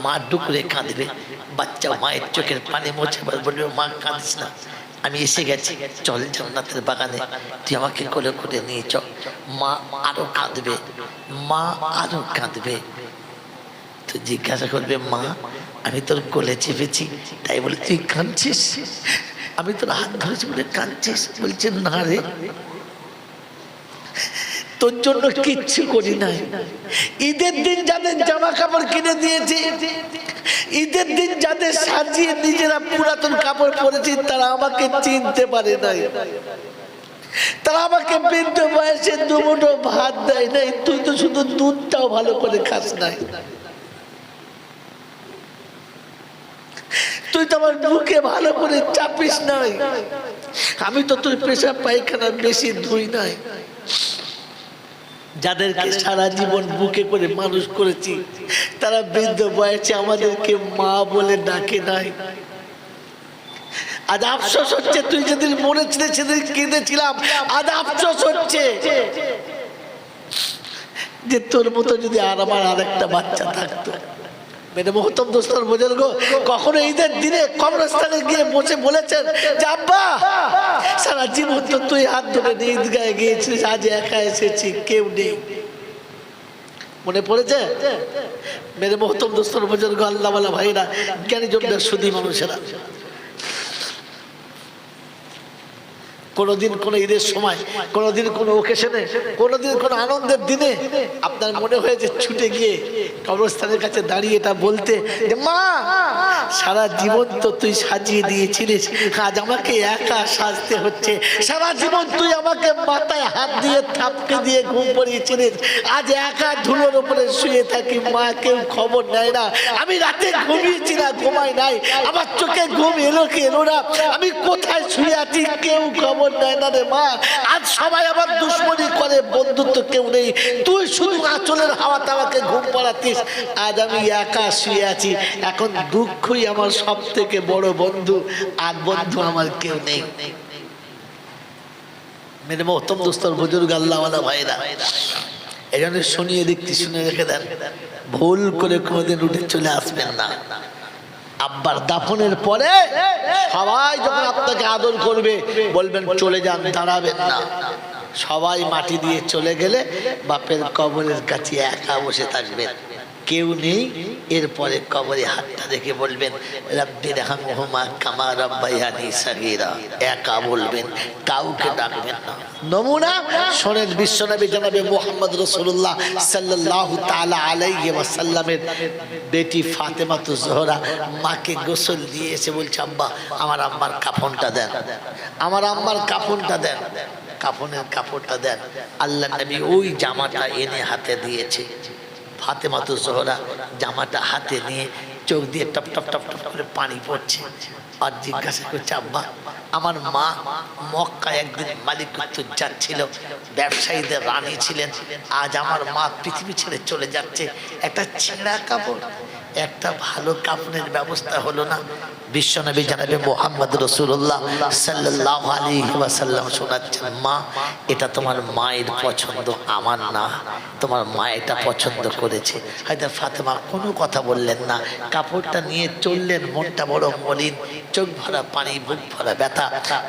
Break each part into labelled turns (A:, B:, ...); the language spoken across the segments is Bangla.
A: মা ডুকরে কাঁদবে, বাচ্চা মায়ের চোখের পানি মুছে বলবে মা কাঁদিস না, আমি এসে গেছি, চল জান্নাতের বাগানে, তুই আমাকে কোলে করে নিয়ে চল। মা আরো কাঁদবে, মা আরো কাঁদবে। তো জিজ্ঞাসা করবে মা আমি তোর কোলে চেপেছি তাই বলে তুই কাঁদছিস? আমি তোর হাত ধরেছি বলে কাঁদছিস? বলছে না রে, তোর জন্য কিচ্ছু করি নাই। ঈদের দিন যাদের জামা কাপড় কিনে দিয়েছি, ঈদের দিন যাদের সাজিয়ে নিজেরা পুরাতন কাপড় পরেছি, তারা আমাকে চিনতে পারে নাই, তারা আমাকে বৃদ্ধ বয়সে দুমুঠো ভাত দেয় নাই। তুই তো শুধু দুধটাও ভালো করে খাস নাই, তুই তো আমার বুকে ভালো করে চাপিস নাই, আমি তো তোর পেশাব পায়খানা বেশি ধুই নাই। যাদেরকে সারা জীবন বুকে করে মানুষ করেছি, তারা বৃদ্ধ বয়সে আমাদেরকে মা বলে ডাকে নাই। আজ আফসোস হচ্ছে, তুই যেদিন মরেছিলি সেদিন কেঁদেছিলাম, আজ আফসোস হচ্ছে যে তোর মতো যদি আর আমার আরেকটা বাচ্চা থাকতো। মেরে মোহতম দোস্তর বুজুর্গ কখনো ঈদের দিনে কবরস্থানে গিয়ে বসে বলেছেন যে আব্বা সারা জীবন তো তুই হাত ধরে ঈদগাহে গিয়েছিলিস, আজ একা এসেছি, কেউ নেই। মনে পড়েছে? মেরে মোহতম দোস্তর বুজুর্গ, আল্লাহওয়ালা ভাইরা, জ্ঞানী জনরা, সুধী মানুষেরা, কোনোদিন কোনো ঈদের সময়, কোনোদিন কোনো ওকেশনে, কোনোদিন কোনো আনন্দের দিনে আপনার মনে হয়েছে ছুটে গিয়ে কবরস্থানের কাছে দাঁড়িয়ে এটা বলতে যে মা সারা জীবন তো তুই সাজিয়ে দিয়েছিলিস, আজ আমাকে একা সাজতে হচ্ছে। সারা জীবন তুই আমাকে মাথায় হাত দিয়ে থাপকে দিয়ে ঘুম পড়িয়েছিলিস, আজ একা ধুলোর উপরে শুয়ে থাকি, মা কেউ খবর নেয় না। আমি রাতে ঘুমিয়েছি না, ঘুমাই নাই, আমার চোখে ঘুম এলো কি এলো না, আমি কোথায় শুয়ে আছি কেউ খবর নেয় না রে মা। আজ সবাই আমার দুশ্মনী করে, বন্ধুত্ব কেউ নেই, তুই শুধু আঁচলের হাওয়াতে আমাকে ঘুম পাড়াতিস, আজ আমি একা শুয়ে আছি। এখন দুঃখই আমার সব থেকে বড় বন্ধু, আর বন্ধু আমার কেউ নেই। মেরে মোহতম দোস্তর বুজুর্গ, আল্লাহওয়ালা ভাইরা, এই জন্য শুনিয়ে দেখতে, শুনে রেখে দেন, ভুল করে কোনোদিন উঠে চলে আসবেন না। আব্বার দাফনের পরে সবাই যখন আপনাকে আদর করবে বলবেন চলে যান, দাঁড়াবেন না। সবাই মাটি দিয়ে চলে গেলে বাপের কবরের কাছে একা বসে থাকবেন, কেউ নেই। এরপরে কবরে হাতটা রেখে বলবেন রাব্বির হামহুমা কামা রাব্বায়ানি সাগীরা, একা বলবেন, কাউকে ডাকবেন না। নমুনা শোনেন, বিশ্বনবী জনাবে মুহাম্মদ রাসূলুল্লাহ সাল্লাল্লাহু তাআলা আলাইহি ওয়াসাল্লামের বেটি ফাতেমাতুজ জোহরা মাকে গোসল দিয়ে এসে বলছে আব্বা আমার আম্মার কাফনটা দেন, আমার আম্মার কাফনটা দেন, কাফনের কাপড়টা দেন। আল্লাহ নবী ওই জামাটা এনে হাতে দিয়েছে। ফাতেমাতুজ জোহরা জামাটা হাতে নিয়ে চোখ দিয়ে টপ টপ টপ টপ করে পানি পড়ছে, আর জিজ্ঞাসা করছে আব্বা আমার মা মক্কায় একদিন মালিকুত্ত যাচ্ছিল, ব্যবসায়ীদের রানী ছিলেন, আজ আমার মা পৃথিবী ছেড়ে চলে যাচ্ছে, একটা ছেঁড়া কাপড়, একটা ভালো কাপড়ের ব্যবস্থা হলো না। বিশ্বনবী জনাবে মুহাম্মদ রাসূলুল্লাহ সাল্লাল্লাহু আলাইহি ওয়াসাল্লাম শোনাচ্ছেন মা এটা তোমার মায়ের পছন্দ, আমার না, তোমার মা এটা পছন্দ করেছে। হয়তো ফাতেমা কোনো কথা বললেন না, কাপড়টা নিয়ে চললেন, মনটা বড় মলিন, চোখ ভরা পানি, বুক ভরা ব্যথা,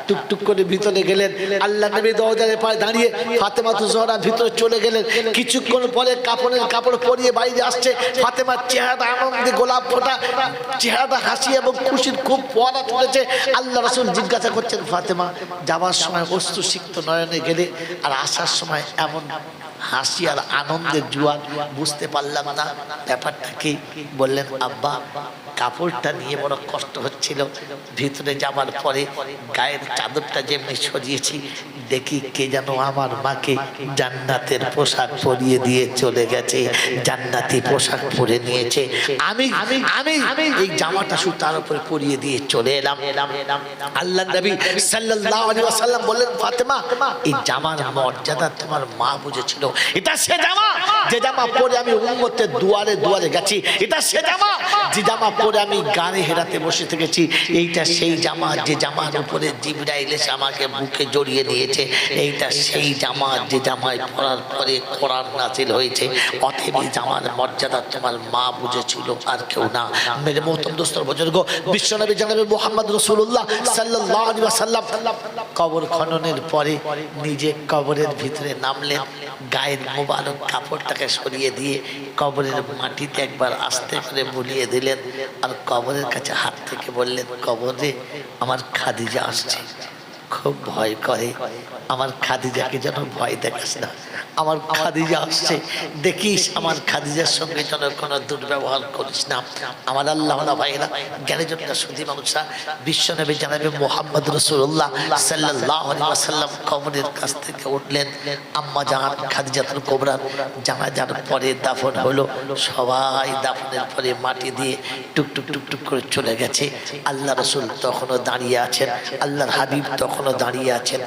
A: টুকটুক করে ভিতরে গেলেন। আল্লাহ নবী দরজার পাশে দাঁড়িয়ে, ফাতেমাতুজ জোহরা ভিতরে চলে গেলেন। কিছুক্ষণ পরে কাপড়ের কাপড় পরিয়ে বাইরে আসছে, ফাতেমার চেহারাটা আনন্দে গোলাপ ফোটা, চেহারাটা হাসি এবং খুশির খুব পড়া তুলেছে। আল্লাহ রাসূল জিজ্ঞাসা করছেন ফাতেমা যাওয়ার সময় অশ্রু সিক্ত নয়নে গেলে, আর আসার সময় এমন হাসি আর আনন্দের জোয়ার, বুঝতে পারলাম না ব্যাপারটা কি। বললেন আব্বা কাপড়টা নিয়ে বড় কষ্ট হচ্ছিল, ভিতরে যাবার পরে গায়ের চাদরটা যেমনি সরিয়েছি দেখি কে যেন আমার মাকে জান্নাতের পোশাক পরিয়ে দিয়ে চলে গেছে, জান্নাতি পোশাক পরে নিয়েছে। আমি আমি আমি এই জামাটা শুধু তার উপরে পরিয়ে দিয়ে চলে এলাম। আল্লাহ নবী সাল্লাল্লাহু আলাইহি ওয়াসাল্লাম বললেন ফাতেমা এই জামার মর্যাদা তোমার মা বুঝেছিল, এটা সে জামা যে জামা পরে আমি উম্মতের দুয়ারে দুয়ারে গেছি, এটা সে জামা যে জামা পরে আমি গানে হেরাতে বসে থেকে শুনেছি এইটা সেই জামাত যে জামার উপরে জিবরাইল এসে আমাকে বুকে জড়িয়ে নিয়েছে, এইটা সেই জামাত যে জামায় পড়ার পরে কোরআন নাযিল হয়েছে। অতএব এই জামার মর্যাদা তোমার মা বুঝেছিল, আর কেউ না। মেরে মোহতরম দোস্তর বুজুর্গ, বিশ্বনবী জনাবে মুহাম্মদ রাসূলুল্লাহ সাল্লাল্লাহু আলাইহি ওয়াসাল্লাম কবর খননের পরে নিজে কবরের ভিতরে নামলেন, গায়ের মোবারক কাপড়টাকে সরিয়ে দিয়ে কবরের মাটিতে একবার আস্তে করে বুলিয়ে দিলেন, আর কবরের কাছে হাত থেকে বললেন, কবরে আমার খাদিজা আসছে, খুব ভয় করে, আমার খাদিজাকে যেন ভয় দেখাস না, আমার খাদিজা আসছে, দেখিস আমার খাদিজার সঙ্গে যেন কোনো দুর্ব্যবহার করিস না। আমার আল্লাহ ভাইরা জ্ঞানীজনরা সুধী মানুষরা, বিশ্বনবী জনাবে মুহাম্মদ রাসূলুল্লাহ সাল্লাল্লাহু আলাইহি ওয়াসাল্লাম কবরের কাছ থেকে উঠলেন। আম্মা জান খাদিজাতুল কুবরা জানাজার পরে দাফন হলো। সবাই দাফনের পরে মাটি দিয়ে টুকটুক টুকটুক করে চলে গেছে। আল্লাহ রাসূল তখনও দাঁড়িয়ে আছেন, আল্লাহর হাবিব তখনও দাঁড়িয়ে আছেন।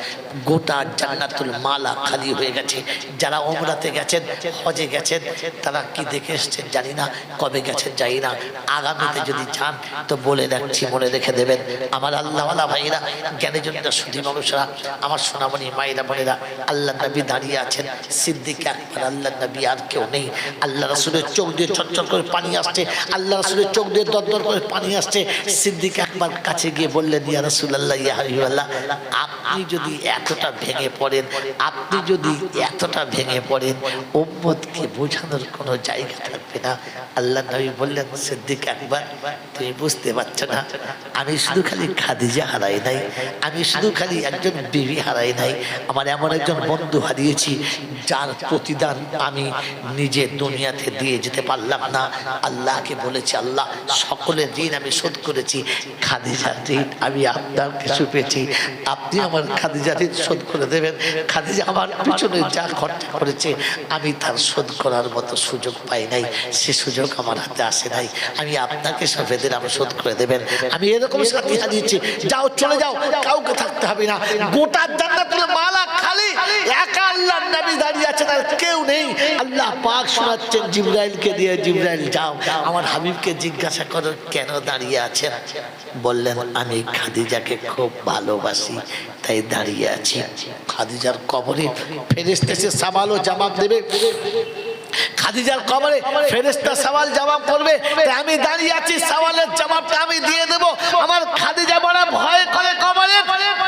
A: গোটা জান্নাতুল মালা খালি হয়ে গেছে। যারা উমরাতে গেছেন, হজে গেছেন, তারা কি দেখে এসছেন জানি না, কবে গেছেন জানি না, আগামীতে যদি চান তো বলে রাখছি, মনে রেখে দেবেন। আমার আল্লাহওয়ালা ভাইরা, জ্ঞানীজনরা সুধী মানুষরা, আমার সোনামণি মায়েরা বোনেরা, আল্লাহ নবী দাঁড়িয়ে আছেন, সিদ্দিক আকবর, আল্লাহ নবী, আর কেউ নেই। আল্লাহ রাসূলের চোখ দিয়ে চরচর করে পানি আসছে, আল্লাহ রাসূলের চোখ দিয়ে দরদর করে পানি আসছে। সিদ্দিক আকবর কাছে গিয়ে বললেন, ইয়া রাসূলুল্লাহ, ইয়া হাবিবাল্লাহ, আপনি যদি এতটা ভেঙে পড়েন, আপনি যদি এতটা ভেঙে পড়েন, উম্মতকে বোঝানোর কোনো জায়গা থাকবে না। আল্লাহ নবী বললেন, সিদ্দিক আকবর, তুমি বুঝতে পারছো না, আমি শুধু খালি খাদিজা হারাই নাই, আমি শুধু খালি একজন বিবি হারাই নাই, আমার এমন একজন বন্ধু হারিয়েছি যার প্রতিদান আমি নিজে দুনিয়াতে দিয়ে যেতে পারলাম না। আল্লাহকে বলেছি, আল্লাহ সকলের ঋণ আমি শোধ করেছি, খাদিজার ঋণ আমি আপনার কিছু পেয়েছি, আপনি আমার খাদিজার ঋণ শোধ করে দেবেন। খাদিজা আমার পিছনে যা খরচা করেছে আমি তার শোধ করার মতো সুযোগ পাই নাই, সে সুযোগ আমার হাতে আসে নাই, আমি আপনাকে সফেদের আমি শোধ করে দেবেন। আমি এরকম সাথী হারিয়েছি, যাও চলে যাও, কাউকে থাকতে হবে না, গোটা জান্নাতুল মালা খালি, একা আল্লাহর নবী দাঁড়িয়ে আছেন, আর কেউ নেই। আল্লাহ পাক শোনাচ্ছেন জিবরাইলকে দিয়ে, জিবরাইল যাও আমার হাবিবকে জিজ্ঞাসা করো কেন দাঁড়িয়ে আছেন। বললেন, আমি খাদিজাকে খুব ভালোবাসি তাই দাঁড়িয়ে আছি। খাদিজার কবরে ফেরেশতা এসে সওয়াল ও জবাব দেবে, খাদিজার কবরে ফেরেশতা সওয়াল জবাব করবে, তাই আমি দাঁড়িয়ে আছি, সওয়ালের জবাবটা আমি দিয়ে দেব। আমার খাদিজা বড় ভয় করে কবরে,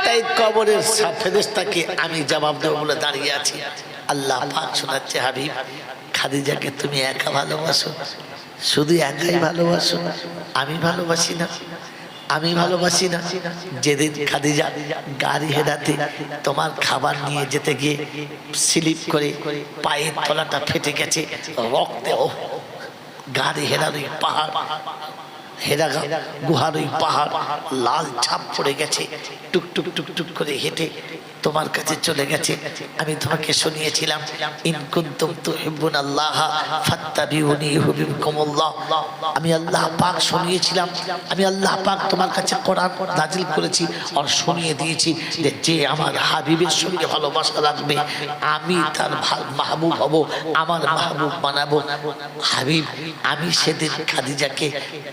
A: তাই কবরের ফেরেশতাকে আমি জবাব দেব বলে দাঁড়িয়ে আছি। আল্লাহ পাক শোনাচ্ছে, হাবিব, খাদিজাকে তুমি একা ভালোবাসো, শুধু একাই ভালোবাসো, আমি ভালোবাসি না, আমি ভালোবাসি না। যেদিন খাদিজা গাড়ি হেরাতে তোমার খাবার নিয়ে যেতে গিয়ে স্লিপ করে পায়ের তলাটা ফেটে গেছে, রক্তে গাড়ি হেরার ওই পাহাড়, হেরা গুহার ওই পাহাড় লাল ছাপ পড়ে গেছে, টুকটুক টুকটুক করে হেঁটে তোমার কাছে চলে গেছে। আমি তোমাকে শুনিয়েছিলাম, ইন কুনতুম তুহিব্বুনাল্লাহ ফাত্তাবিউনি ইউহিব্বুকুমুল্লাহ। আমি আল্লাহ পাক শুনিয়েছিলাম, আমি আল্লাহ পাক তোমার কাছে কোরআন নাজিল করেছি আর শুনিয়ে দিয়েছি যে যে আমার হাবিবের সঙ্গে ভালোবাসা রাখবে আমি তার মাহবুব হব, আমার মাহবুব বানাবো। হাবিব, আমি সেদিন খাদিজাকে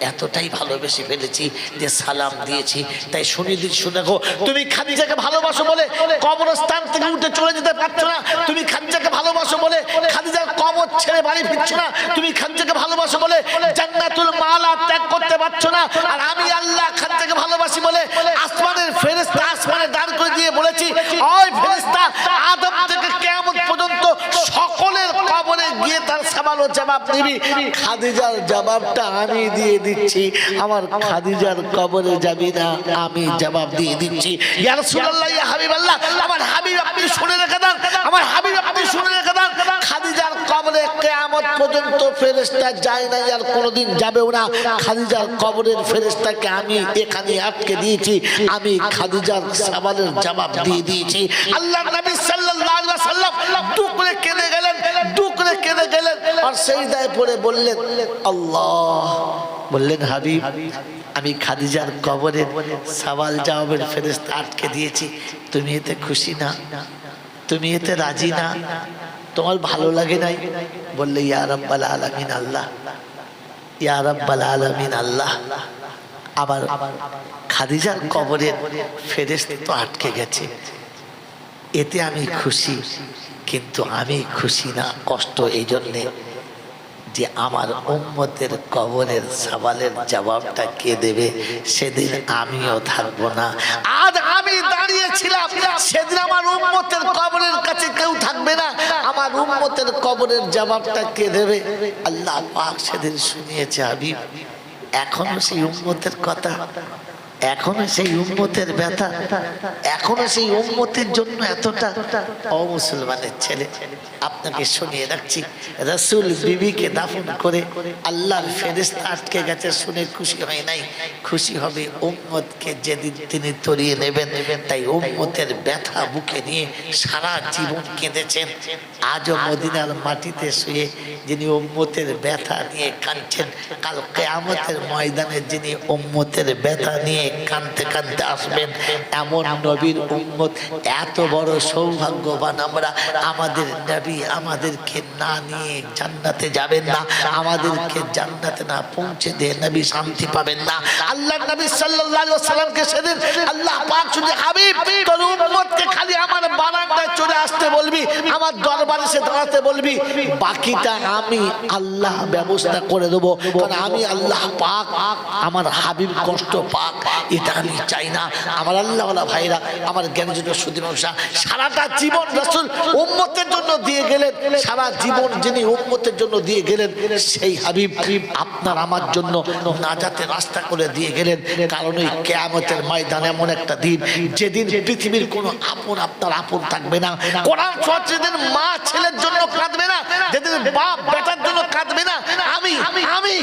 A: এতটাই ভালোবেসে ফেলেছি যে সালাম দিয়েছি, তাই শুনিয়ে দিচ্ছি, শুনে রাখো, তুমি খাদিজাকে ভালোবাসো বলে কবরস্থান থেকে উঠে চলে যেতে পারছো না, তুমি খাদিজাকে ভালোবাসো বলে খাদিজার কবর ছেড়ে বাড়ি ফিরছো না, তুমি খাদিজাকে ভালোবাসো বলে জান্নাতুল মালা ত্যাগ করতে পারছো না। আর আমি আল্লাহ খাদিজাকে ভালোবাসি বলে আসমানের ফেরেশতা আসমানে দাঁড় করে দিয়ে বলেছি, ওই ফেরেশতা আদম থেকে কিয়ামত পর্যন্ত সকলের কবরে গিয়ে তার সওয়াল ও জবাব দিবি। খাদিজার জবাবটা আমি দিয়ে দিচ্ছি, আমার খাদিজার কবরে যাবি না, আমি জবাব দিয়ে দিচ্ছি। ইয়া রাসূলুল্লাহ, ইয়া হাবিবাল্লাহ, আমার হাবিব আপনি শুনে রেখে দেন, আমার হাবিব আপনি শুনে রেখে দেন, খাদিজার কবরে কিয়ামত পর্যন্ত ফেরেশতা যায় না, আর কোনোদিন যাবেও না। খাদিজার কবরের ফেরেশতাকে আমি এখানে আটকে দিয়েছি, আমি খাদিজার সওয়ালের জবাব দিয়ে দিয়েছি। আল্লাহর নবী সাল্লাল্লাহু আলাইহি ওয়াসাল্লাম টুকরে কেঁদে গেলেন, টুকরে কেঁদে গেলেন, আর সিজদায় পড়ে বললেন, আল্লাহ, বললেন, হাবিব, আমি খাদিজার কবরের সওয়াল জবাবের ফেরেশতা আটকে দিয়েছি, তুমি এতে খুশি না, তুমি এতে রাজি না, তোমার ভালো লাগে নাই? বললে, ইয়া রাব্বাল আলামিন আল্লাহ, ইয়া রাব্বাল আলামিন আল্লাহ, আবার খাদিজার কবরের ফেরেশতা তো আটকে গেছে, এতে আমি খুশি, কিন্তু আমি খুশি না, কষ্ট এই জন্যে যে আমার উম্মতের কবরের সওয়ালের জবাবটা কে দেবে, সেদিন আমিও থাকবো না। আজ আমি দাঁড়িয়েছিলাম, সেদিন আমার উম্মতের কবরের কাছে কেউ থাকবে না, আমার উম্মতের কবরের জবাবটা কে দেবে? আল্লাহ পাক সেদিন শুনিয়েছে হাবিব। এখনো সেই উম্মতের কথা, এখনো সেই উম্মতের ব্যথা, এখনো সেই উম্মতের জন্য এতটা। ও মুসলমানের ছেলে, আপনাকে শুনিয়ে রাখছি, রাসূল বিবিকে দাফন করে আল্লাহর ফেরেশতা আটকে গেছে শুনে খুশি হয় নাই, খুশি হবে উম্মতকে যেদিন তিনি তরিয়ে নেবেন। তাই উম্মতের ব্যথা বুকে নিয়ে সারা জীবন কেঁদেছেন। আজও মদিনার মাটিতে শুয়ে যিনি উম্মতের ব্যথা নিয়ে কাঁদছেন, কাল কিয়ামতের ময়দানে যিনি উম্মতের ব্যথা নিয়ে কাঁদতে কাঁদতে আসবেন, এমন নবীর উম্মত। এত বড় সৌভাগ্যবান আমরা, আমাদের নবী আমাদেরকে না নিয়ে জান্নাতে যাবেন না, আমাদেরকে জান্নাতে না পৌঁছে দিয়ে নবী শান্তি পাবেন না। আল্লাহ নবী সাল্লাল্লাহু আলাইহি ওয়াসাল্লামকে সেদিন আল্লাহ পাক শুনে, হাবিব তোর উম্মতকে খালি আমার বারান্দায় চলে আসতে বলবি, আমার দরবারে এসে দাঁড়াতে বলবি, বাকিটা আমি আল্লাহ ব্যবস্থা করে দেবো। কারণ আমি আল্লাহ পাক আমার হাবিব কষ্ট পাক, এটা আমি চাই না। আমার আল্লাহওয়ালা ভাইরা, আমার জ্ঞানীজন সুদী মানুষ, সারাটা জীবন রাসূল উম্মতের জন্য দিয়ে গেলেন, সারা জীবন যিনি উম্মতের জন্য দিয়ে গেলেন, সেই হাবিব আপনার আমার জন্য নাজাতের রাস্তা করে দিয়ে গেলেন। কারণ ওই কিয়ামতের ময়দান এমন একটা দিন, যেদিন পৃথিবীর কোনো আপন আপনার আপন থাকবে না। কোরআন শরীফ যেদিন মা ছেলের জন্য কাঁদবে না, যেদিন বাপ বেটার জন্য কাঁদবে না, আমি আমি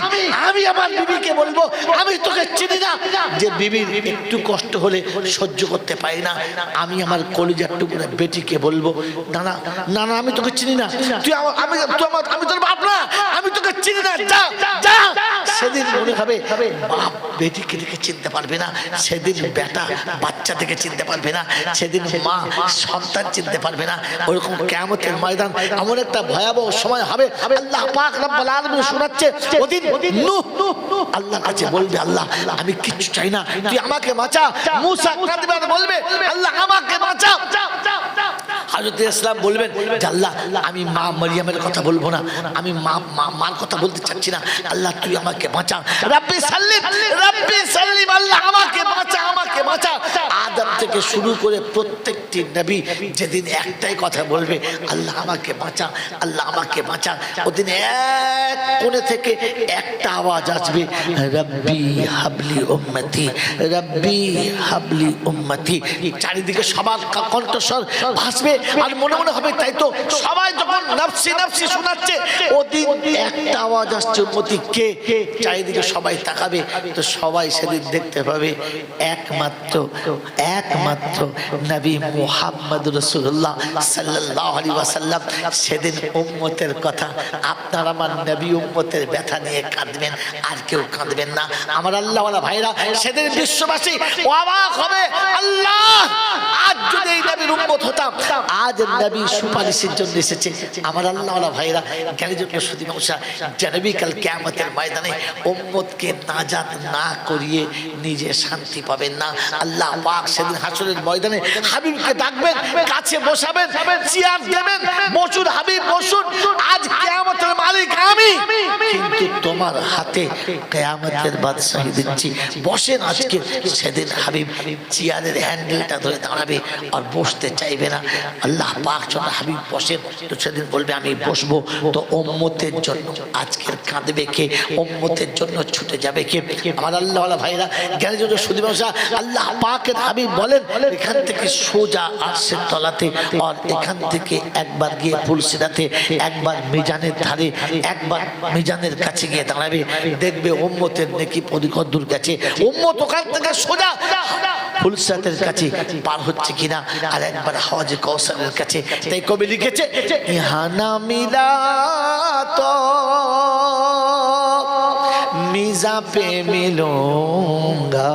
A: আমি আমার বিবিকে বলবো, আমি তোকে চিনি না। যে বিবির একটু কষ্ট হলে সহ্য করতে পারি না, আমি আমার কলিজার টুকরা বেটিকে বলবো, না না না না, আমি তোকে চিনি না, তুই আমি তোর বাপ না, আমি তোকে চিনি না, যা যা। সেদিন মনে হবে বাপ বেটিকে দেখে চিনতে পারবে না, সেদিন বেটা বাচ্চা থেকে চিনতে পারবে না, সেদিন মা সন্তান চিনতে পারবে না। ওরকম কিয়ামতের ময়দান এমন একটা ভয়াবহ সময় হবে। আল্লাহ পাক রব্বুল আলামিন শোনাচ্ছে, ওদিন নূহ আল্লাহর কাছে বলবে, আল্লাহ আমি কিচ্ছু চাই না, তুই আমাকে বাঁচা। মুসা কাঁদবে আর বলবে, আল্লাহ আমাকে বাঁচা। হযরত ইসলাম বলবেন, আল্লাহ আমি মা মারিয়ামের কথা বলবো না, আমি মার কথা বলতে চাচ্ছি না, আল্লাহ তুই আমাকে বাঁচা। রাব্বি সাল্লিম, রাব্বি সাল্লিম, আল্লাহ আমাকে বাঁচা, আমাকে বাঁচা। আদম থেকে শুরু করে প্রত্যেকটি নবী যেদিন একটাই কথা বলবে, আল্লাহ আমাকে বাঁচা, আল্লাহ আমাকে বাঁচা। ওদিন এক কোণে থেকে একটা আওয়াজ আসবে, রাব্বি হাবলি উম্মতি, রাব্বি হাবলি উম্মতি। চারিদিকে সবার কণ্ঠস্বর ভাসবে, আর মনে মনে হবে তাই তো সবাই যখন নফসি নফসি শোনাচ্ছে, ওদিন একটা আওয়াজ আসছে, উম্মতি কে? চারিদিকে সবাই তাকাবে, তো সবাই সেদিন দেখতে পাবে একমাত্র একমাত্র নবী মুহাম্মদ রাসূলুল্লাহ সাল্লাল্লাহু আলাইহি ওয়াসাল্লাম। সেদিন উম্মতের কথা, আপনার আমার নবী উম্মতের ব্যথা নিয়ে কাঁদবেন, আর কেউ কাঁদবেন না। আমার আল্লাহওয়ালা ভাইরা, সেদিন বিশ্ববাসী অবাক হবে, আল্লাহ আজ যদি এই নবীর উম্মত হতাম, আজ নবী সুপারিশের জন্য এসেছে। আমার আল্লাহওয়ালা ভাইরা, জ্ঞানীজন সুদী মানুষ, যে নবী কাল কিয়ামতের ময়দানে উম্মতকে নাজাত না করিয়ে নিজে শান্তি পাবেন না। আল্লাহ পাক সেদিন হাসরের ময়দানে হাবিবকে ডাকবেন, কাছে বসাবেন, চেয়ার দেবেন, বসুন হাবিব বসুন, আজ কিয়ামতের মালিক আমি, কিন্তু তোমার হাতে কিয়ামতের বাদশাহী দিচ্ছি, বসেন আজকে। সেদিন হাবিব চেয়ারের হ্যান্ডেলটা ধরে দাঁড়াবে আর বসতে চাইবে না। আল্লাহ পাক যখন হাবিব বসেন, তো সেদিন বলবে আমি বসবো। তো উম্মতের জন্য আজকের কাঁদবে কে? উম্মতের জন্য ছুটে যাবে কে? আমার আল্লাহওয়ালা ভাইরা, জ্ঞানীজন সুদী মানুষ, আল্লাহ পাকের হাবিব বলেন, এখান থেকে সোজা আরশের তলাতে, আর এখান থেকে একবার গিয়ে ফুলসিরাতে, একবার মিজানের ধারে, একবার মিজানের কাছে গিয়ে দাঁড়াবে, দেখবে উম্মতের নেকি পরিকদ্দুর গেছে, উম্মত ওখান থেকে সোজা ফুলসিরাতের কাছে পার হচ্ছে কিনা, আর একবার হাওজে কাউসারের কাছে। তাই কবি লিখেছে, ইহানা মিলা তো মিজা পে মিলুঙ্গা,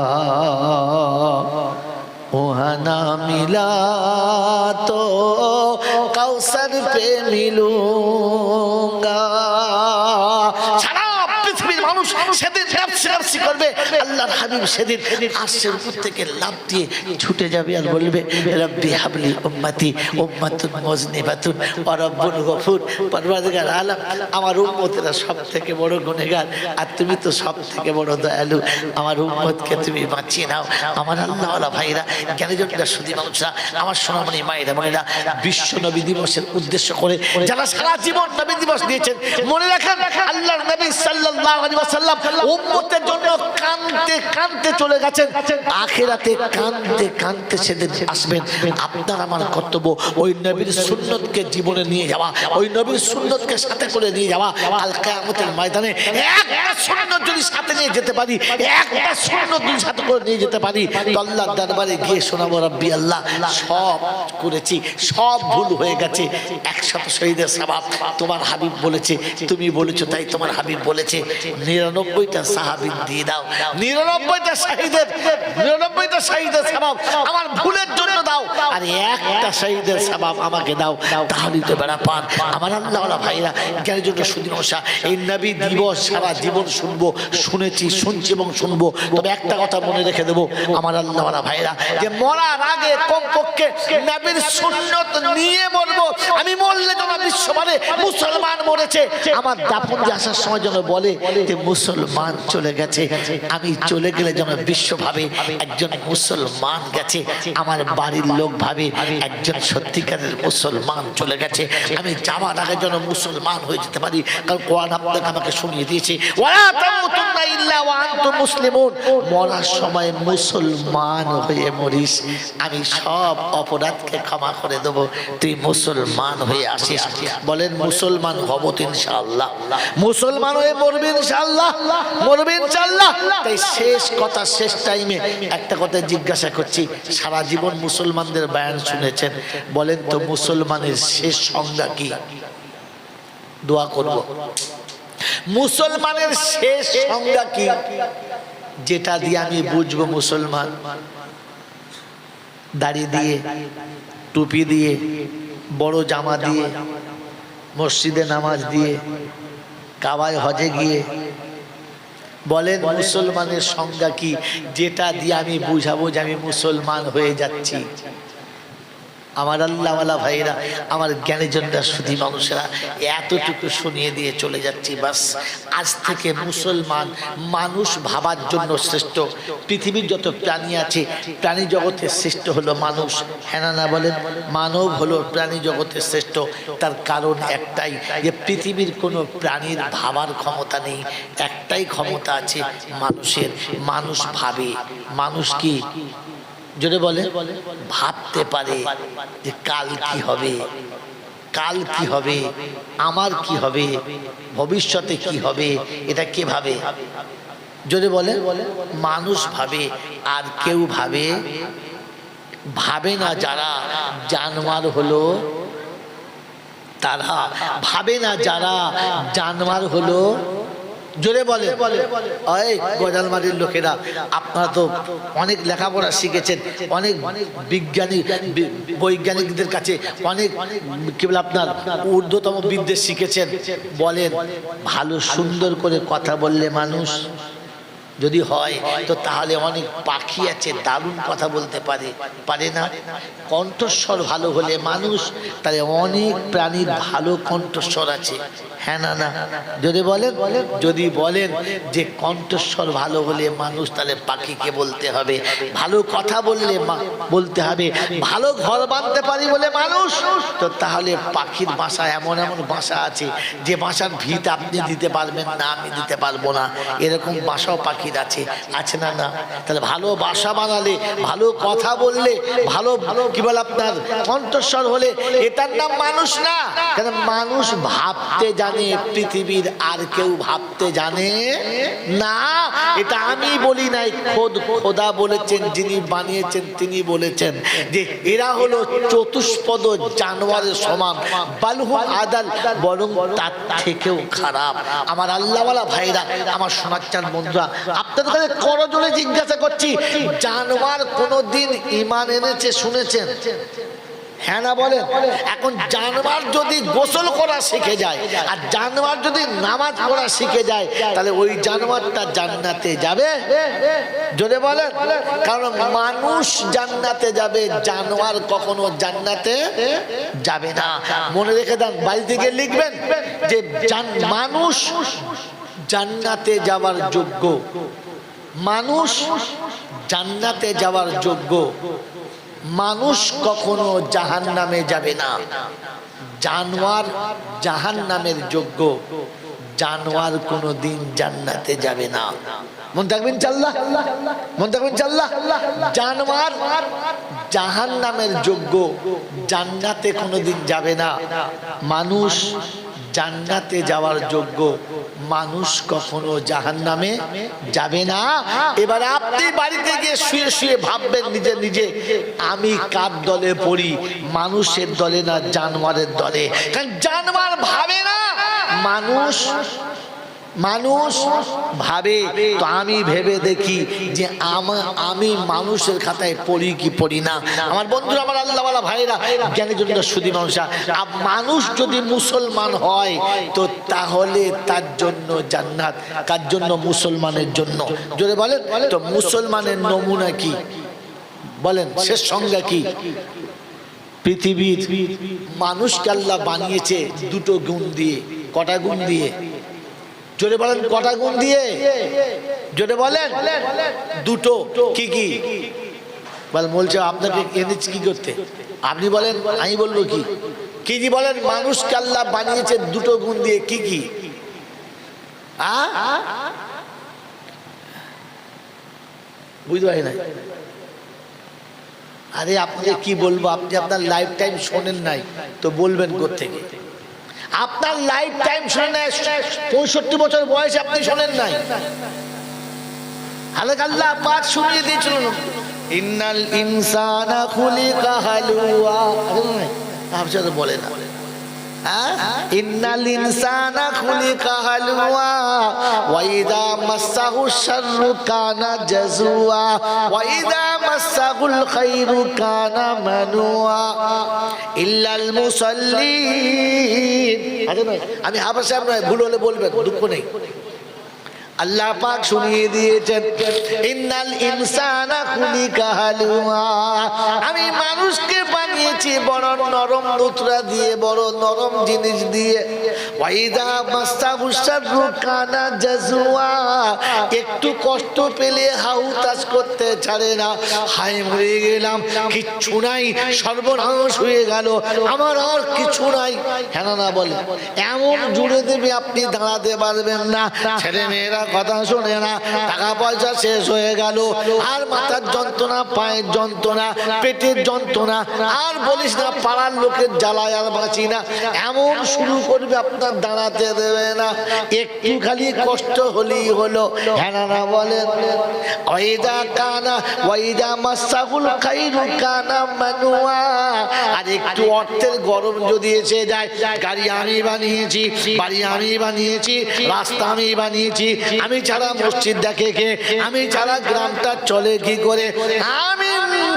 A: वहाँ ना मिला तो कौसर पे मिलूंगा। সারা পৃথিবীর মানুষ সেদিন নাফসি করবে, আল্লাহর হাবিব সেদিন আরশের উপর থেকে লাফ দিয়ে ছুটে যাবে আর বলবে রব্বি হাবলি উম্মতি উম্মাতুন মুজনিবাতুন ওয়া রাব্বুন গফুর। পরওয়ারদিগার আলম, আমার উম্মতেরা সব থেকে বড় গুনাহগার আর তুমি তো সব থেকে বড় দয়ালু, আমার উম্মতকে তুমি বাঁচিয়ে নাও। আমার আল্লাহওয়ালা ভাইরা, জ্ঞানীজনরা, সুধী মানুষরা, আমার সোনামণি মায়েরা বোনেরা, বিশ্ব নবী দিবসের উদ্দেশ্য করে যারা সারা জীবন নবী দিবস দিয়েছেন, মনে রাখেন আল্লাহর নবী সাল্লাল্লাহু আলাইহি ওয়াসাল্লাম উম্মতের জন্য কাঁদতে কাঁদতে চলে গেছেন। আখিরাতে কাঁদতে কাঁদতে সেদিন আসবেন। আপনার আমার কর্তব্য ওই নবীর সুন্নতকে জীবনে নিয়ে যাওয়া, ওই নবীর সুন্নতকে সাথে করে নিয়ে যাওয়া। কাল কিয়ামতের ময়দানে একটা সুন্নত যদি সাথে নিয়ে যেতে পারি, একটা সুন্নত যদি সাথে করে নিয়ে যেতে পারি, তো আল্লাহর দরবারে গিয়ে শোনাবো রব্বি আল্লাহ সব করেছি, সব ভুল হয়ে গেছে, 100 শহীদের সওয়াব তোমার হাবিব বলেছে, তুমি বলেছো তাই তোমার হাবিব বলেছে। 99টা সাহাবী দিয়ে দাও, 99টা শহীদের সওয়াব আমার ভুলের জন্য দাও, আর একটা শহীদের সওয়াব আমাকে দাও, তাহলেই তো বেড়া পার। আমার আল্লাহওয়ালা ভাইরা, জ্ঞানের জন্য সুদী মশা, এই নবী দিবস সারা জীবন শুনবো, শুনেছি, শুনছি এবং শুনবো। তবে একটা কথা মনে রেখে দেবো আমার আল্লাহওয়ালা ভাইরা, যে মরার আগে কমপক্ষে নবীর সুন্নত নিয়ে মরবো। আমি মরলে যেন বিশ্ববারে মুসলমান মরেছে, আমার দাফন দিয়ে আসার সময় যেন বলে যে মুসলমান চলে গেছে। আমি চলে গেলে যেন বিশ্ব ভাবে একজন মুসলমান গেছে, আমার বাড়ির লোক ভাবে একজন সত্যিকারের মুসলমান চলে গেছে। আমি যাওয়ার আগে যেন মুসলমান হয়ে যেতে পারি, কারণ কোরআন আপনাকে আমাকে শুনিয়ে দিয়েছে ওয়ালা তামুতুন্না ইল্লা ওয়া আনতুম মুসলিমুন, মরার সময় মুসলমান হয়ে মরিস, আমি সব অপরাধকে ক্ষমা করে দেব, তুই মুসলমান হয়ে আসিস। বলেন মুসলমান হব তো ইনশাআল্লাহ, মুসলমান হয়ে মরবে ইনশাআল্লাহ, মরবে ইনশাআল্লাহ। তাই শেষ কথা, শেষ টাইমে একটা কথা জিজ্ঞাসা করছি, সারা জীবন মুসলমানদের বয়ান শুনেছেন, বলেন তো মুসলমানের শেষ সংজ্ঞা কি? দোয়া করব। মুসলমানের শেষ সংজ্ঞা কি, যেটা দিয়ে আমি বুঝবো মুসলমান? দাড়ি দিয়ে, টুপি দিয়ে, বড় জামা দিয়ে, মসজিদে নামাজ দিয়ে, কাবায় হজে গিয়ে। বলেন মুসলমানের সংজ্ঞা কি, যেটা দিয়ে আমি বুঝাবো যে আমি মুসলমান হয়ে যাচ্ছি? আমার আল্লাহওয়ালা ভাইরা, আমার জ্ঞানীজনরা, সুধী মানুষেরা, এতটুকু শুনিয়ে দিয়ে চলে যাচ্ছি। বাস, আজ থেকে মুসলমান মানুষ ভাবার জন্য শ্রেষ্ঠ। পৃথিবীর যত প্রাণী আছে, প্রাণী জগতের শ্রেষ্ঠ হলো মানুষ, হ্যাঁ না বলেন? মানব হলো প্রাণী জগতের শ্রেষ্ঠ। তার কারণ একটাই, যে পৃথিবীর কোনো প্রাণীর ভাবার ক্ষমতা নেই, একটাই ক্ষমতা আছে মানুষের। মানুষ ভাবে। মানুষ কি জোরে বলে? ভাবতে পারে যে কাল কি হবে, কাল কি হবে, আমার কি হবে, ভবিষ্যতে কি হবে, এটা কে ভাবে? জোরে বলে? মানুষ ভাবে। আর কেউ ভাবে? ভাবে না যারা জানোয়ার হলো তারা, ভাবে না যারা জানোয়ার হলো। জোরে বলে? ওই গজালমারির লোকেরা, আপনারা তো অনেক লেখাপড়া শিখেছেন, অনেক বিজ্ঞানী বৈজ্ঞানিকদের কাছে অনেক কি বলে আপনার ঊর্ধ্বতম বিদ্যে শিখেছেন। বলেন, ভালো সুন্দর করে কথা বললে মানুষ যদি হয়, তো তাহলে অনেক পাখি আছে দারুণ কথা বলতে পারে, পারে না? কণ্ঠস্বর ভালো হলে মানুষ, তাহলে অনেক প্রাণীর ভালো কণ্ঠস্বর আছে, হ্যাঁ না? না যদি বলেন, যদি বলেন যে কণ্ঠস্বর ভালো হলে মানুষ, তাহলে পাখিকে বলতে হবে ভালো কথা বললে বলতে হবে ভালো ঘর বাঁধতে পারি বলে মানুষ, তো তাহলে পাখির বাসা এমন এমন বাসা আছে যে বাসার ভিত আপনি দিতে পারবেন না, আমি দিতে পারবো না, এরকম বাসাও পাখির আছে, আছে না? না। তাহলে ভালো বাসা বানালে, ভালো কথা বললে, ভালো কি বলে আপনার কণ্ঠস্বর হলে, এটার নাম মানুষ না। কারণ মানুষ ভাবতে জানে, পৃথিবীর আর কেউ ভাবতে জানে না। এটা আমি বলি নাই, খোদ খোদা বলেছেন, যিনি বানিয়েছেন তিনি বলেছেন যে এরা হলো চতুষ্পদ জানোয়ারের সমান, বালহুম আদাল, বরং তার থেকেও খারাপ। আমার আল্লাহওয়ালা ভাইরা, আমার সোনার চাঁদ বন্ধুরা, আপনাদের কাছে করজোড়ে জিজ্ঞাসা করছি, জানোয়ার কোনোদিন ঈমান এনেছে শুনেছেন? হ্যাঁ না বলেন? এখন জানোয়ার যদি গোসল করা শিখে যায় আর জানোয়ার যদি নামাজ পড়া শিখে যায়, তাহলে ওই জানোয়ারটা জান্নাতে যাবে? জোরে বলেন। কারণ মানুষ জান্নাতে যাবে, জানোয়ার কখনো জান্নাতে যাবে না। মনে রেখে দেন, বাড়ি থেকে লিখবেন যে মানুষ জান্নাতে যাওয়ার যোগ্য, মানুষ জান্নাতে যাওয়ার যোগ্য, মানুষ কখনো জাহান্নামে যাবে না। জানোয়ার জাহান্নামের যোগ্য, জানোয়ার কোনোদিন জান্নাতে যাবে না। মন থাকবেন চাল্লা, মন থাকবেন চাল্লা। জানোয়ার জাহান্নামের যোগ্য, জান্নাতে কোনোদিন যাবে না। মানুষ জান্নাতে যাওয়ার যোগ্য, মানুষ কখনো জাহান্নামে যাবে না। এবার আপনি বাড়িতে গিয়ে শুয়ে শুয়ে ভাববেন নিজে নিজে, আমি কার দলে পড়ি, মানুষের দলে না জানোয়ারের দলে? কারণ জানোয়ার ভাবে না, মানুষ মানুষ ভাবে। তো আমি ভেবে দেখি যে আমি মানুষের খাতায় পড়ি কি পড়ি না। আমার বন্ধুরা, আমার আল্লাহওয়ালা ভাইরা, জ্ঞানী জন্য শুধু মানুষরা, মানুষ যদি মুসলমান হয় তো তাহলে তার জন্য জান্নাত। কার জন্য? মুসলমানের জন্য। জোরে বলেন তো, মুসলমানের নমুনা কি বলেন, শেষ সংজ্ঞা কি? পৃথিবীর মানুষকে আল্লাহ বানিয়েছে দুটো গুণ দিয়ে। কটা গুণ দিয়ে? জোরে বলেন, কটা গুণ দিয়ে? জোরে বলেন। দুটো। কি কি বলছে? আপনাকে এনেছি কি করতে? আপনি বলেন, আমি বলবো কি? কি কি বলেন? মানুষকে আল্লাহ বানিয়েছে দুটো গুণ দিয়ে। কি কি? বুঝতে পারি না। আরে আপনাকে কি বলবো, আপনি আপনার লাইফ টাইম শোনেন নাই তো বলবেন কোত্থেকে? আপনার লাইফ টাইম শোনেন নাই, 65 বছর বয়সে আপনি শোনেন নাই। আল্লাহ পাক শুনিয়ে দিয়েছিল, ইন্নাল ইনসানা খুলিকা হালুয়া। আপনি তো বলে না, ইন্নাল ইনসানা খুলিকা হালুয়া ওয়া ইযা মাসসাহু শাররু কানা জাজুয়া ওয়া ইযা মাসসাহুল খায়রু কানা মানুয়া ইল্লাল মুসাল্লিন। আমি হাফেজ সাহেব নয়, ভুল হলে বলবেন, দুঃখ নেই। আল্লাহ পাক শুনিয়ে দিয়েছেন, ইন্নাল ইনসানা খুলিকা হালুয়া, আমি মানুষকে বানিয়েছি বড় নরম দুতরা দিয়ে, বড় নরম জিনিস দিয়ে। ওয়াইদা মাসসাহু শাররু কানা জাজুয়া, একটু কষ্ট পেলে হাউতাস করতে ছাড়ে না। হায় মরে গেলাম, কিচ্ছু নাই, সর্বনাশ হয়ে গেল, আমার আর কিছু নাই। হ্যাঁ না বলে, এমন জুড়ে দেবে আপনি দাঁড়াতে পারবেন না। ছেলে মেয়েরা কথা শোনে না, টাকা পয়সা শেষ হয়ে গেল, আর মাথার যন্ত্রণা, পায়ের যন্ত্রণা, পেটের যন্ত্রণা, আর বলিস না, পাড়ার লোকের জ্বালায় আর বাঁচি না, এমন শুরু করবে, আপনার দাঁড়াতে দেবে না। একটু খালি কষ্ট হলেই হলো। হ্যাঁ না বলেন? ওয়াইদা কানা ওয়াইদা মাসসাহুল খায়রু কানা মানুয়া, আর একটু অর্থের গরম যদি এসে যায়, গাড়ি আমি বানিয়েছি, বাড়ি আমি বানিয়েছি, রাস্তা আমি বানিয়েছি, আমি ছাড়া মসজিদ দেখে কে, আমি ছাড়া গ্রামটা চলে কি করে, আমি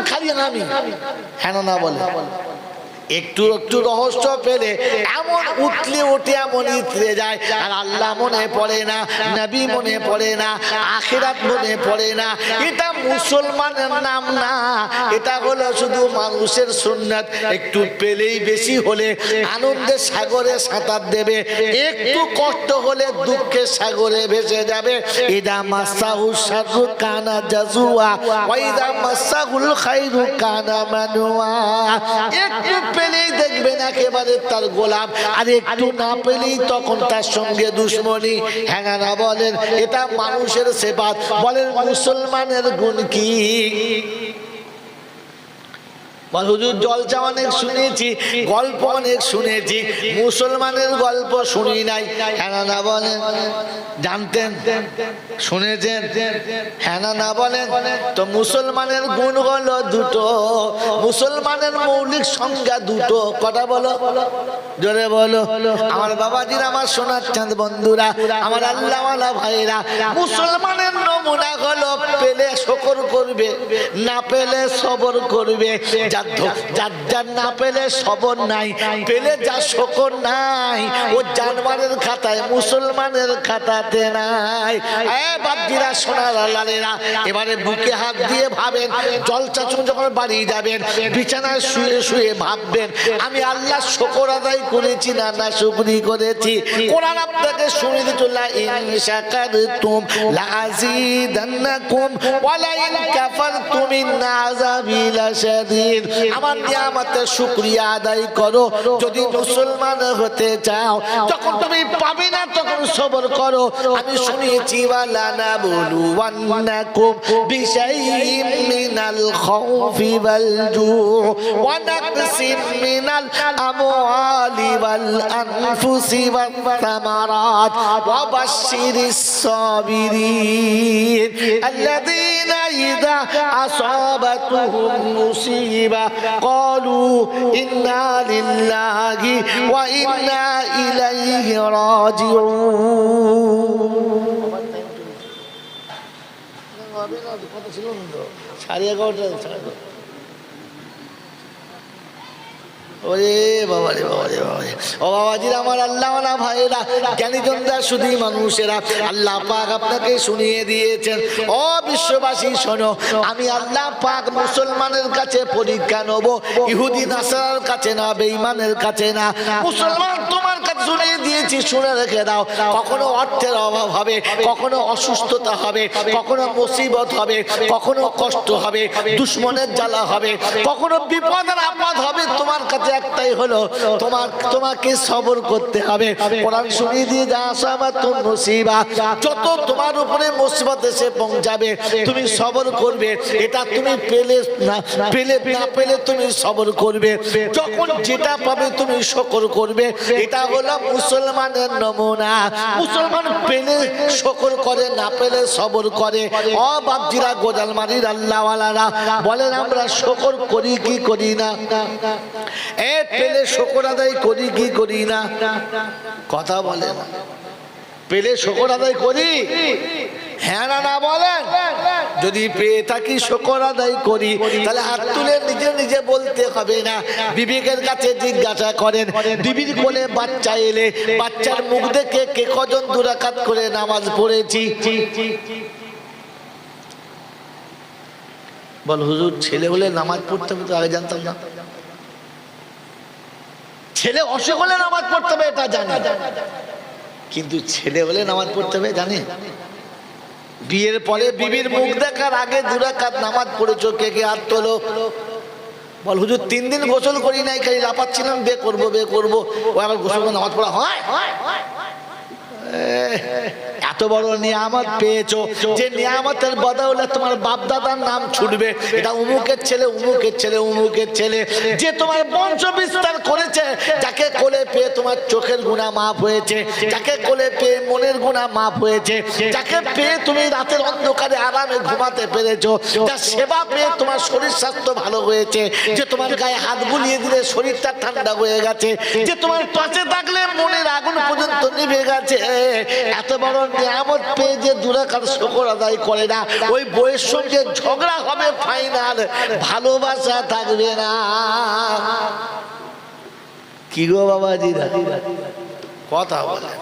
A: খালি আমি। হ্যাঁ না বলে? একটু একটু রহস্য পেলে এমন উতলে ওঠে, এমন ইতরে যায়, আর আল্লাহ মনে পড়ে না, নবী মনে পড়ে না, আখিরাত মনে পড়ে না। এটা মুসলমানের নাম না, এটা হলো শুধু মানুষের সুন্নাত। একটু পেলেই বেশি হলে আনন্দের সাগরে সাঁতার দেবে, একটু কষ্ট হলে দুঃখের সাগরে ভেসে যাবে। ইদা মাসসাহু শাররু কানা জাজুয়া ওয়া ইদা মাসসাহুল খায়রু কানা মানুয়া। একটু পেলেই দেখবেন একেবারে তার গোলাম, আর একটু না পেলেই তখন তার সঙ্গে দুশ্মনী। হ্যাঁ না বলেন? এটা মানুষের সেবাত। বলেন মুসলমানের গুণ কি? হুজুর জলসা অনেক শুনেছি, গল্প অনেক শুনেছি, মুসলমানের গল্প শুনি নাই। হ্যাঁ না বলেন? জানতেন, শুনেছেন? হ্যাঁ না বলেন? তো মুসলমানের গুণ হলো দুটো, মুসলমানের মৌলিক সংজ্ঞা দুটো। কটা বলো? জোরে বলো। আমার বাবাজিরা, আমার সোনার চাঁদ বন্ধুরা, আমার আল্লাহওয়ালা ভাইরা, মুসলমানের নমুনা হলো পেলে শুকর করবে, না পেলে সবর করবে। যার না পেলে সবর নাই, পেলে যা শকর নাই, ও জানোয়ারের খাতায়, মুসলমানের খাতাতে নাই। বাপজিরা, সোনার লালেরা, এবারে বুকে হাত দিয়ে ভাবেন, জলসা যখন বাড়ি যাবেন, বিছানায় শুয়ে শুয়ে ভাববেন, আমি আল্লাহ শকর আদায় করেছি না শুকরি করেছি। কোরআন আপনাকে শুনিয়ে দিত, লা ইন শাকারতুম লাযিদান্নাকুম ওয়া লা ইন কাফারতুম ইন্না আযাবি লাশাদীদ। আমার নিয়ামতের শুকরিয়া আদায় করো যদি মুসলমান হতে চাও। যখন তুমি পাবে না তখন সবর করো। আমি শুনিয়েছি, ওয়ালা নাবলুওয়ান্নাকুম বিশাইইম মিনাল খাউফি ওয়াল জু' ওয়া নাকসিম মিনাল আমওয়ালি ওয়াল আনফুসি ওয়াত থামারাত ওয়া বাশশিরিস সাবিরিন আল্লাযীনা ইযা আসাবাতুহুম মুসিবা ক্বালু ইন্না লিল্লাহি ওয়া ইন্না ইলাইহি রাজিউন। সাড়ে 11টা। ওরে বাবা রে বাবা রে বাবা রে, ও বাবাজিরা, আমার আল্লাহওয়ালা ভাইয়েরা, জ্ঞানীজনরা, শুধু মানুষেরা, আল্লাহ পাক আপনাকে শুনিয়ে দিয়েছেন। ও বিশ্ববাসী শোনো, আমি আল্লাহ পাক মুসলমানের কাছে পরীক্ষা নেব, ইহুদি নাসারার কাছে না, বেঈমানের কাছে না। মুসলমান তোমার কাছে শুনিয়ে দিয়েছি, শুনে রেখে দাও। কখনো অর্থের অভাব হবে, কখনো অসুস্থতা হবে, কখনো মুসিবত হবে, কখনো কষ্ট হবে, দুশ্মনের জ্বালা হবে, কখনো বিপদের আপদ হবে। তোমার কাছে একটাই হলো, তোমাকে সবর করতে হবে। কোরআন শুনিয়ে দিয়ে, যা আসাবাতুন মুসিবা, যত তোমার উপরে মুসিবত এসে পৌঁছাবে তুমি সবর করবে। এটা তুমি পেলে না পেলে তুমি সবর করবে। যখন যেটা পাবে তুমি শুকর করবে। এটা হলো মুসলমানের নমুনা। মুসলমান পেলে শুকর করে, না পেলে সবর করে। ও বাপজিরা, গোজালমারির আল্লাহওয়ালারা বলেন, আমরা শুকর করি কি করি না? পেলে শুকর আদায় করি কি করি না? কথা বলেন, পেলে শুকর আদায় করি? হ্যাঁ না না বলেন। যদি পেয়ে থাকি শুকর আদায় করি, তাহলে হাত তুলে নিজে নিজে বলতে হবে না। বিবেকের কাছে জিজ্ঞাসা করেন, বিবির কোলে বাচ্চা এলে বাচ্চার মুখ দেখে কে কজন 2 রাকাত করে নামাজ পড়েছি? বল হুজুর, ছেলে হলে নামাজ পড়তে হবে তো আগে জানতাম না। ছেলে অসুখ হলে নামাজ পড়তে হবে এটা জানি, কিন্তু ছেলে হলে নামাজ পড়তে হবে জানি? বিয়ের পরে বিবির মুখ দেখার আগে 2 রাকাত নামাজ পড়েছো? কে কে হাত তোলো। বল হুজুর, 3 দিন গোসল করি নাই, খালি লাপাচ্ছিলাম বে করবো। ও আবার গোসল করে নামাজ পড়া হয়? এত বড় নিয়ামত পেয়েছো, যে নিয়ামতের বদৌলতে তোমার বাপ দাদার নাম ছুটবে, এটা উমুকের ছেলে, উমুকের ছেলে, উমুকের ছেলে। যে তোমার বংশ বিস্তার করেছে, যাকে কোলে পেয়ে তোমার চোখের গুনাহ মাফ হয়েছে, যাকে কোলে পেয়ে মনের গুনাহ মাফ হয়েছে, যাকে পেয়ে তুমি রাতের অন্ধকারে আরামে ঘুমাতে পেরেছো, যার সেবা পেয়ে তোমার শরীর স্বাস্থ্য ভালো হয়েছে, যে তোমার গায়ে হাত বুলিয়ে দিলে শরীরটা ঠান্ডা হয়ে গেছে, যে তোমার পাশে থাকলে মনের আগুন পর্যন্ত নিভে গেছে। এত বড় নিয়ামত পেয়ে যে 2 রাকাত শুকর আদায় করে না, ওই বউয়ের সঙ্গে ঝগড়া হবে ফাইনাল, ভালোবাসা থাকবে না। কি গো বাবাজিরা, কথা বলে।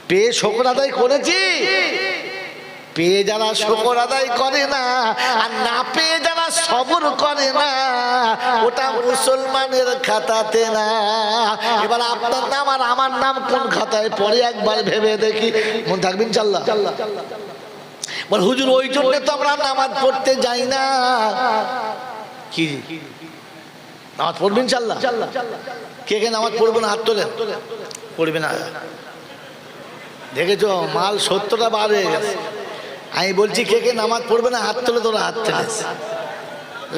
A: পেয়ে শুকর আদায় করেছি, পেয়ে যারা শুকর আদায় করে না, আর না পেয়ে যারা সবর করে না, ওটা মুসলমানের খাতাতে না। এবার আপনার নাম আর আমার নাম কোন খাতায় পড়ে একবার ভেবে দেখি। মনে থাকবেন ইনশাআল্লাহ? বল হুজুর, ওই জন্য তো আমরা নামাজ পড়তে যাই না। কি নামাজ পড়বেন ইনশাআল্লাহ? কে কে নামাজ পড়বে না হাত তোলেন। পড়বে না? দেখেছো, মাল 70টা বার হয়ে গেছে। আমি বলছি কে কে নামাজ পড়বে না হাত তোলে, তোরা হাত তুলেছে।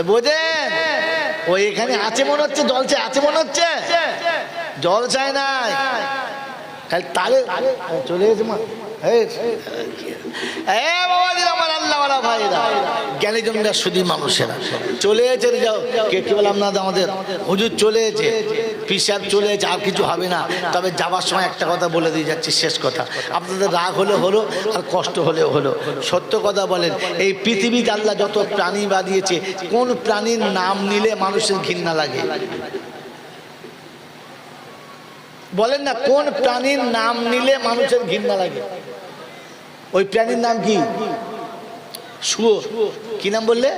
A: বোঝেন, ওই এখানে আছে মনে হচ্ছে, জলছে আছে মনে হচ্ছে, জল চায় নাই, তাহলে চলে গেছে মা। আমার আল্লাহওয়ালা ভাইরা, জ্ঞানীজনরা, শুধু মানুষেরা চলে এসে, যাও কে কি বললাম না, আমাদের হুজুর চলে এসে হিসাব চলে যাচ্ছে, আর কিছু হবে না। তবে যাবার সময় একটা কথা বলে দিয়ে যাচ্ছি, শেষ কথা, আপনাদের রাগ হলে হলো আর কষ্ট হলেও হলো, সত্য কথা বলেন, এই পৃথিবীতে আল্লাহ যত প্রাণী বানিয়েছে, কোন প্রাণীর নাম নিলে মানুষের ঘৃণা লাগে? বলেন না, কোন প্রাণীর নাম নিলে মানুষের ঘৃণা লাগে? ওই প্রাণীর নাম কি? শুয়োর। কি নাম বললে?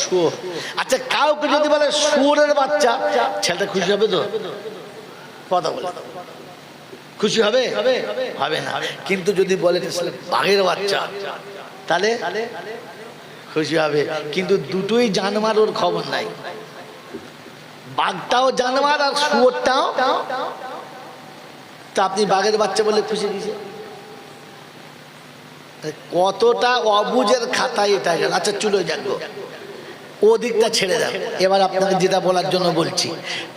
A: শুয়োর। আচ্ছা, কাউকে যদি বলে শুয়োরের বাচ্চা, ছেলেটা খুশি হবে তো? কথা বলে খুশি হবে? হবে না। কিন্তু যদি বলে বাঘের বাচ্চা, তাহলে খুশি হবে। কিন্তু দুটোই জানোয়ার, ওর খবর নাই। বাঘটাও জানোয়ার আর শুয়োরটাও। তা আপনি বাঘের বাচ্চা বলে খুশি দিয়েছে? কতটা অবুঝের খাতায় এটা গেল। আচ্ছা চলে যাক, ও দিকটা ছেড়ে দেন। এবার আপনাকে যেটা বলার জন্য বলছি,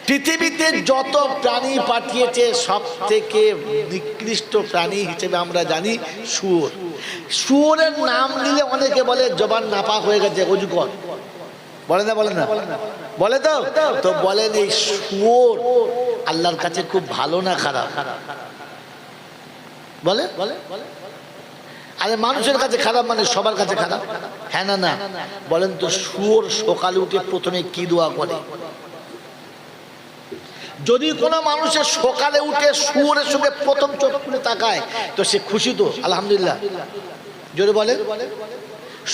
A: পৃথিবীতে যত প্রাণী পাঠিয়েছে সব থেকে নিকৃষ্ট প্রাণী হিসেবে আমরা জানি শুয়োর। শুয়োরের নাম নিলে অনেকে বলে জবান নাপাক হয়ে গেছে, অজু কর। বলে না? বলে না? বলে তো? তো বলেন, এই শুয়োর আল্লাহর কাছে খুব ভালো না খারাপ? বলে? আরে মানুষের কাছে খারাপ মানে সবার কাছে খারাপ? হ্যাঁ না না? বলেন তো, শুয়োর সকালে উঠে প্রথমে কি দোয়া করে? যদি কোনো মানুষের সকালে উঠে শুয়োরের সঙ্গে প্রথম চোখ খুলে তাকায়, তো সে খুশি তো? আলহামদুলিল্লাহ জোরে বলে।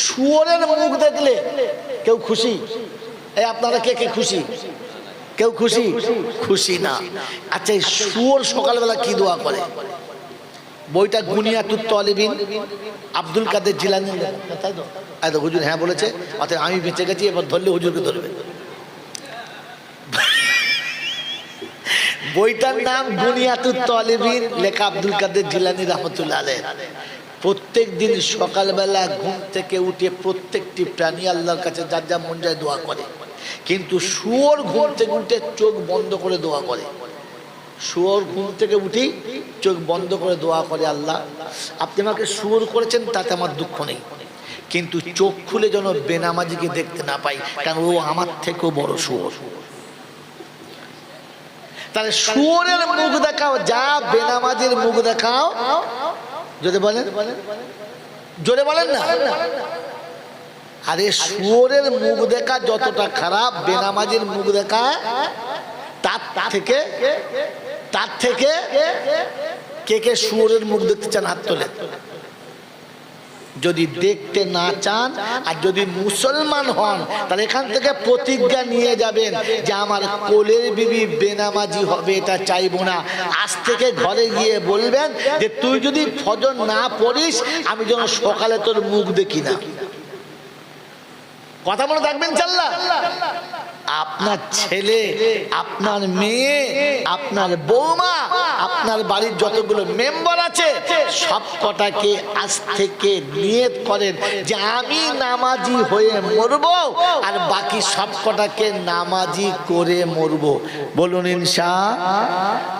A: শুয়োরের মুখ দেখলে কেউ খুশি? এই আপনারা কে কে খুশি? কেউ খুশি? খুশি না। আচ্ছা, এই শুয়োর সকালবেলা কি দোয়া করে? বইটা গুনিয়াতুত তালিবিন, আব্দুল কাদের জিলানী, তাই তো? এত হুজুর হ্যাঁ বলেছে, অতএব আমি বেঁচে গেছি, এবার ধরলে হুজুরকে ধরবে। বইটার নাম গুনিয়াতুত তালিবিন, লেখা আব্দুল কাদের জিলানী রহমতুল্লাহ আলাইহ। প্রত্যেক দিন সকালবেলা ঘুম থেকে উঠে প্রত্যেকটি প্রাণী আল্লাহর কাছে যার যা মন যায় দোয়া করে, কিন্তু শুয়োর ঘুম থেকে উঠে চোখ বন্ধ করে দোয়া করে। শুয়োর ঘুম থেকে উঠেই চোখ বন্ধ করে দোয়া করে, আল্লাহ আপনি আমাকে শুয়োর করেছেন, তাতে আমার দুঃখ নেই, কিন্তু চোখ খুলে যেন বেনামাজিকে দেখতে না পাই, কারণ ও আমার থেকেও বড় শুয়োর। তাহলে শুয়োরের মুখ দেখাও যা, বেনামাজির মুখ দেখাও। যদি বলেন, জোরে বলেন না। আরে শুয়োরের মুখ দেখা যতটা খারাপ, বেনামাজির মুখ দেখা তার থেকে কে কে শুয়োরের মুখ দেখতে চান? হাত তোলেন। যদি দেখতে না চান আর যদি মুসলমান হন, তাহলে এখান থেকে প্রতিজ্ঞা নিয়ে যাবেন যে আমার কোলের বিবি বেনামাজি হবে, এটা চাইবো না। আজ থেকে ঘরে গিয়ে বলবেন যে তুই যদি ফজর না পড়িস, আমি যেন সকালে তোর মুখ দেখি না। কথা মনে থাকবেন চাল্লা? আপনার ছেলে, আপনার মেয়ে, আপনার বৌমা, আপনার বাড়ির যতগুলো মেম্বার আছে সব কটাকে আজ থেকে নিয়ত করেন যে আমি নামাজি হয়ে মরবো, আর বাকি সব কটাকে নামাজি করে মরবো। বলুন ইনশাআল্লাহ,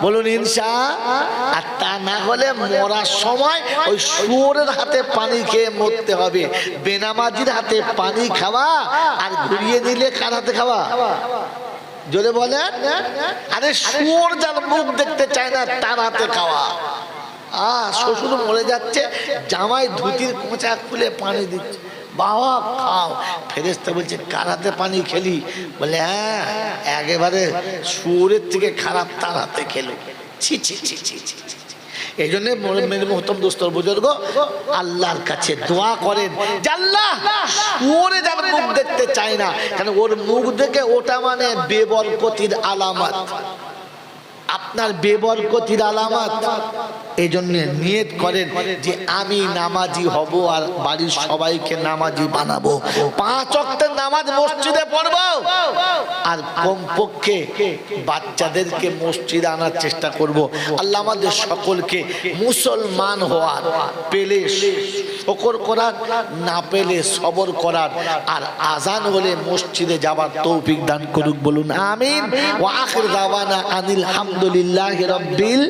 A: বলুন ইনশাআল্লাহ। আর তা না হলে মরার সময় ওই শুয়োরের হাতে পানি খেয়ে মরতে হবে। বেনামাজির হাতে পানি খাওয়া আর ঘুরিয়ে নিলে কার হাতে খাওয়া? জোরে বলেন। আরে শুয়োর যার মুখ দেখতে চায় না তার হাতে খাওয়া। শ্বশুর মরে যাচ্ছে, জামাই ধুতির কোঁচা খুলে পানি দিচ্ছে, বাবা খাও। ফেরেশতা বলছে কার হাতে পানি খেলি? বলে হ্যাঁ, একেবারে শুয়োরের থেকে খারাপ তার হাতে খেলো। ছি ছি ছি ছি ছি। এই জন্য মেরে মোহতরম দোস্তর বুজুর্গ, আল্লাহর কাছে দোয়া করেন যে আল্লাহ শুয়োরে যার মুখ দেখতে চায় না, কারণ ওর মুখ দেখে ওটা মানে বেবরকতির আলামত, আপনার বেবরকতির আলামত। এই জন্য নিয়ত করেন যে আমি নামাজি হব আর বাড়ির সবাইকে নামাজি বানাবো, 5 ওয়াক্তের নামাজ মসজিদে পড়বো, আর কমপক্ষে বাচ্চাদেরকে মসজিদে আনার চেষ্টা করব। আল্লাহ আমাদের সকলকে মুসলমান হওয়ার, পেলে শুকর করার, না পেলে সবর করার, আর আজান হলে মসজিদে যাবার তৌফিক দান করুক। বলুন আমিন। ওয়া আখির দাওয়ানা আনিল হামদুলিল্লাহি রাব্বিল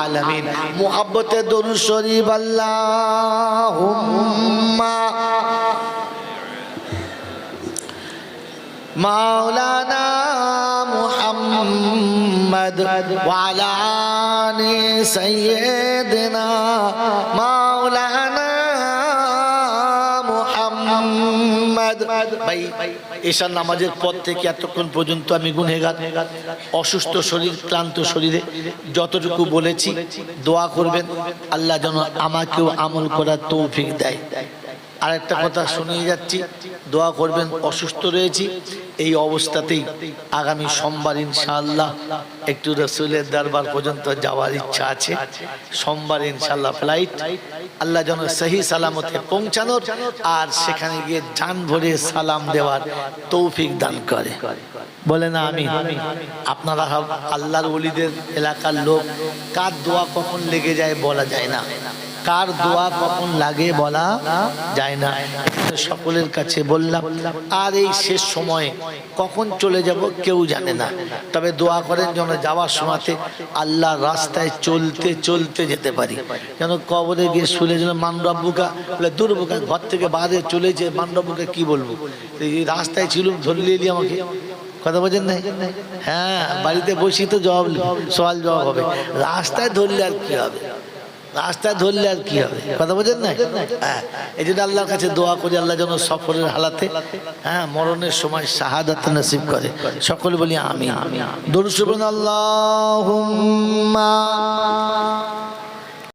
A: আলামিন। মুহাব্বতে দরুদ শরীফ। আল্লাহুম্মা মাওলানা মুহাম্মদ ওয়ালা আলি সাইয়্যিদিনা মাওলানা মুহাম্মদ। ভাই ঈশার নামাজের পর থেকে এতক্ষণ পর্যন্ত আমি গুনহেগার, অসুস্থ শরীর, ক্লান্ত শরীরে যতটুকু বলেছি দোয়া করবেন আল্লাহ যেন আমাকেও আমল করার তৌফিক দেয়। আর একটা কথা শুনিয়ে যাচ্ছি, দোয়া করবেন, অসুস্থ রয়েছি এই অবস্থাতেই আগামী সোমবার ইনশাআল্লাহ একটু রাসূলের দরবার পর্যন্ত যাওয়ার ইচ্ছা আছে। সোমবার ইনশাআল্লাহ ফ্লাইট, আল্লাহ যেন সহি সালামতে পৌঁছানোর আর সেখানে গিয়ে জান ভরে সালাম দেওয়ার তৌফিক দান করে। বলে না আমি। আপনারা আল্লাহর ওলিদের এলাকার লোক, কার দোয়া কখন লেগে যায় বলা যায় না, কার দোয়া কখন লাগে বলা যায় না। সকলের কাছে বললাম, আর এই শেষ সময়ে কখন চলে যাব কেউ জানে না, তবে দোয়া করেন যেন যাওয়ার সময়তে আল্লাহর রাস্তায় চলতে চলতে যেতে পারি, যেন কবরে গিয়ে শুলে যেন মানরব্বুকা বলে দুর্বুকা ঘর থেকে বাইরে চলেছে, মানরব্বুকা কি বলবো, এই রাস্তায় ছিলুম ধরলে এলি আমাকে, কথা বোঝেন না? হ্যাঁ, বাড়িতে বসি তো জবাব সওয়াল জবাব হবে, রাস্তায় ধরলে আর কি হবে, রাস্তায় ধরলে আর কি হবে, কথা বোঝেন না? হ্যাঁ, এই জন্য আল্লাহর কাছে দোয়া করি আল্লাহ যেন সফরের হালাতে, হ্যাঁ, মরণের সময় শাহাদাত নসিব করে। সকলে বলি আমিন। দরুদ পড়ুন আল্লাহুম্মা